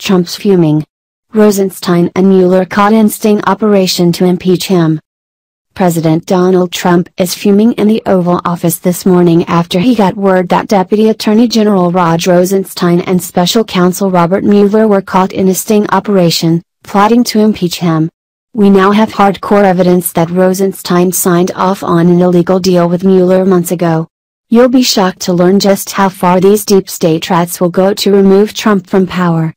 Trump's fuming. Rosenstein and Mueller caught in sting operation to impeach him. President Donald Trump is fuming in the Oval Office this morning after he got word that Deputy Attorney General Rod Rosenstein and Special Counsel Robert Mueller were caught in a sting operation, plotting to impeach him. "We now have hardcore evidence that Rosenstein signed off on an illegal deal with Mueller months ago. You'll be shocked to learn just how far these deep state rats will go to remove Trump from power."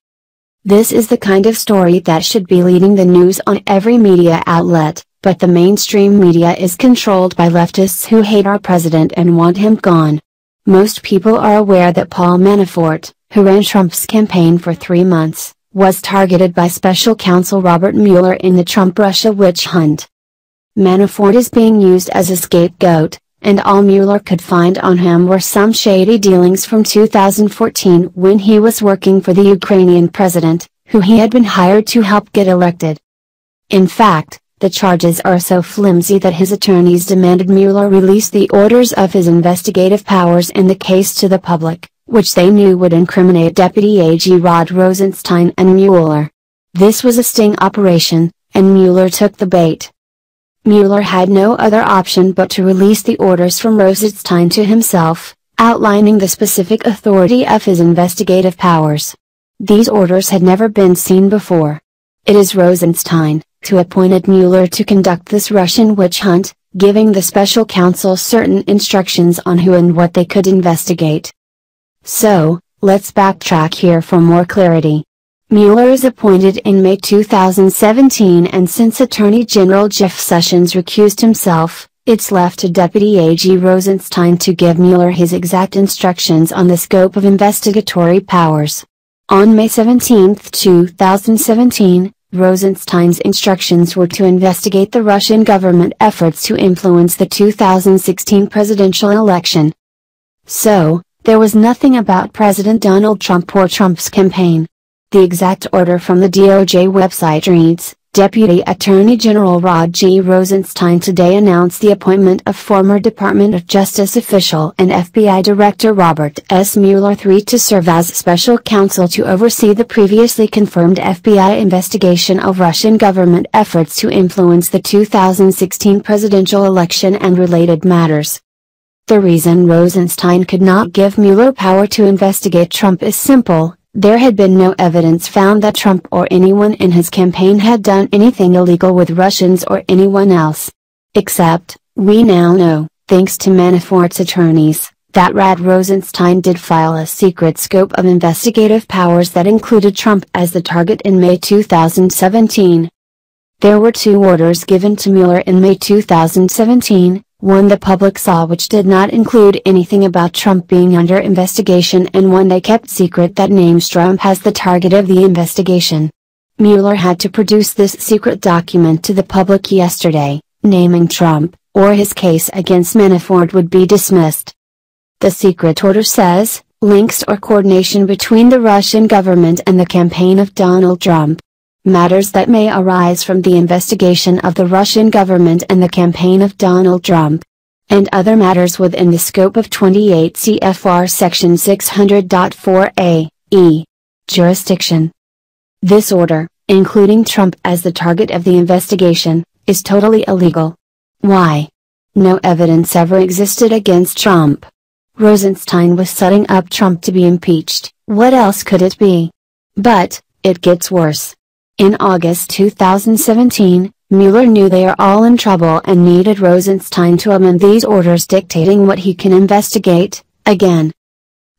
This is the kind of story that should be leading the news on every media outlet, but the mainstream media is controlled by leftists who hate our president and want him gone. Most people are aware that Paul Manafort, who ran Trump's campaign for 3 months, was targeted by Special Counsel Robert Mueller in the Trump-Russia witch hunt. Manafort is being used as a scapegoat, and all Mueller could find on him were some shady dealings from 2014 when he was working for the Ukrainian president, who he had been hired to help get elected. In fact, the charges are so flimsy that his attorneys demanded Mueller release the orders of his investigative powers in the case to the public, which they knew would incriminate Deputy AG Rod Rosenstein and Mueller. This was a sting operation, and Mueller took the bait. Mueller had no other option but to release the orders from Rosenstein to himself, outlining the specific authority of his investigative powers. These orders had never been seen before. It is Rosenstein who appointed Mueller to conduct this Russian witch hunt, giving the special counsel certain instructions on who and what they could investigate. So, let's backtrack here for more clarity. Mueller is appointed in May 2017, and since Attorney General Jeff Sessions recused himself, it's left to Deputy AG Rosenstein to give Mueller his exact instructions on the scope of investigatory powers. On May 17, 2017, Rosenstein's instructions were to investigate the Russian government efforts to influence the 2016 presidential election. So, there was nothing about President Donald Trump or Trump's campaign. The exact order from the DOJ website reads, Deputy Attorney General Rod G. Rosenstein today announced the appointment of former Department of Justice official and FBI Director Robert S. Mueller III to serve as special counsel to oversee the previously confirmed FBI investigation of Russian government efforts to influence the 2016 presidential election and related matters. The reason Rosenstein could not give Mueller power to investigate Trump is simple. There had been no evidence found that Trump or anyone in his campaign had done anything illegal with Russians or anyone else. Except, we now know, thanks to Manafort's attorneys, that Rod Rosenstein did file a secret scope of investigative powers that included Trump as the target in May 2017. There were 2 orders given to Mueller in May 2017. One the public saw, which did not include anything about Trump being under investigation, and one they kept secret that names Trump as the target of the investigation. Mueller had to produce this secret document to the public yesterday, naming Trump, or his case against Manafort would be dismissed. The secret order says, links or coordination between the Russian government and the campaign of Donald Trump. Matters that may arise from the investigation of the Russian government and the campaign of Donald Trump. And other matters within the scope of 28 CFR Section 600.4a, e. Jurisdiction. This order, including Trump as the target of the investigation, is totally illegal. Why? No evidence ever existed against Trump. Rosenstein was setting up Trump to be impeached. What else could it be? But, it gets worse. In August 2017, Mueller knew they are all in trouble and needed Rosenstein to amend these orders dictating what he can investigate, again.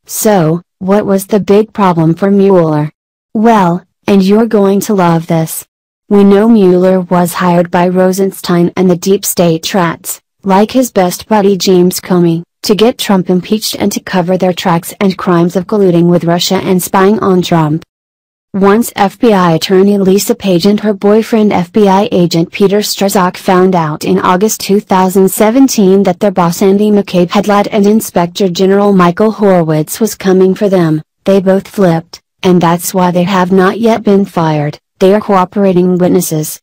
So, what was the big problem for Mueller? Well, and you're going to love this. We know Mueller was hired by Rosenstein and the deep state rats, like his best buddy James Comey, to get Trump impeached and to cover their tracks and crimes of colluding with Russia and spying on Trump. Once FBI attorney Lisa Page and her boyfriend FBI agent Peter Strzok found out in August 2017 that their boss Andy McCabe had lied and Inspector General Michael Horowitz was coming for them, they both flipped, and that's why they have not yet been fired. They are cooperating witnesses.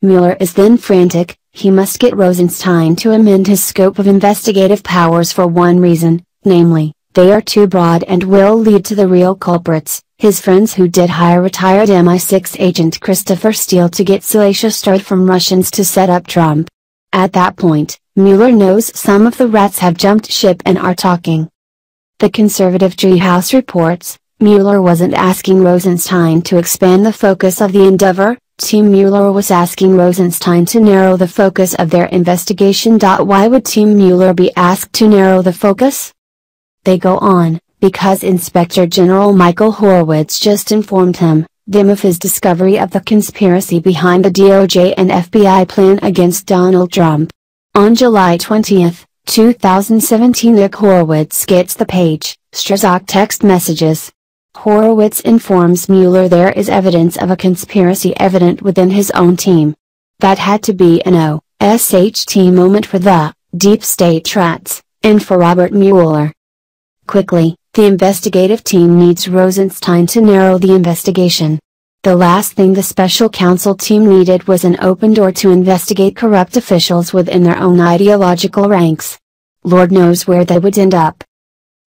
Mueller is then frantic. He must get Rosenstein to amend his scope of investigative powers for one reason, namely, they are too broad and will lead to the real culprits, His friends who did hire retired MI6 agent Christopher Steele to get salacious story from Russians to set up Trump. At that point, Mueller knows some of the rats have jumped ship and are talking. The conservative Treehouse reports, Mueller wasn't asking Rosenstein to expand the focus of the endeavor, Team Mueller was asking Rosenstein to narrow the focus of their investigation. Why would Team Mueller be asked to narrow the focus? They go on, because Inspector General Michael Horowitz just informed them of his discovery of the conspiracy behind the DOJ and FBI plan against Donald Trump. On July 20, 2017, Nick Horowitz gets the page, Strazak text messages. Horowitz informs Mueller there is evidence of a conspiracy evident within his own team. That had to be an OSHT moment for the deep state rats, and for Robert Mueller. Quickly, the investigative team needs Rosenstein to narrow the investigation. The last thing the special counsel team needed was an open door to investigate corrupt officials within their own ideological ranks. Lord knows where they would end up.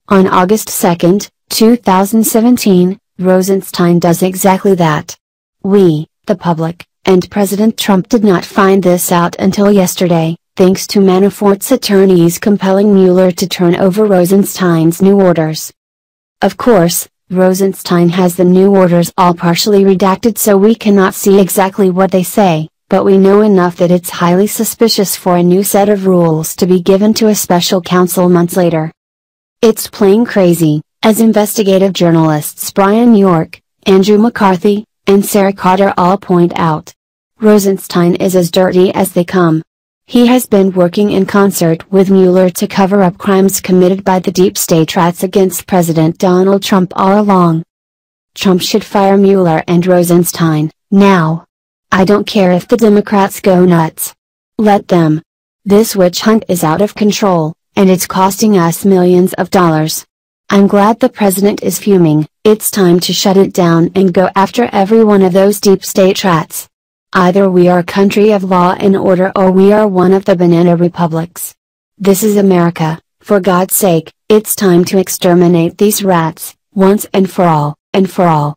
On August 2, 2017, Rosenstein does exactly that. We, the public, and President Trump did not find this out until yesterday, thanks to Manafort's attorneys compelling Mueller to turn over Rosenstein's new orders. Of course, Rosenstein has the new orders all partially redacted, so we cannot see exactly what they say, but we know enough that it's highly suspicious for a new set of rules to be given to a special counsel months later. It's plain crazy, as investigative journalists Brian York, Andrew McCarthy, and Sarah Carter all point out. Rosenstein is as dirty as they come. He has been working in concert with Mueller to cover up crimes committed by the deep state rats against President Donald Trump all along. Trump should fire Mueller and Rosenstein, now. I don't care if the Democrats go nuts. Let them. This witch hunt is out of control, and it's costing us millions of dollars. I'm glad the president is fuming. It's time to shut it down and go after every one of those deep state rats. Either we are a country of law and order or we are one of the banana republics. This is America, for God's sake, it's time to exterminate these rats, once and for all, and for all.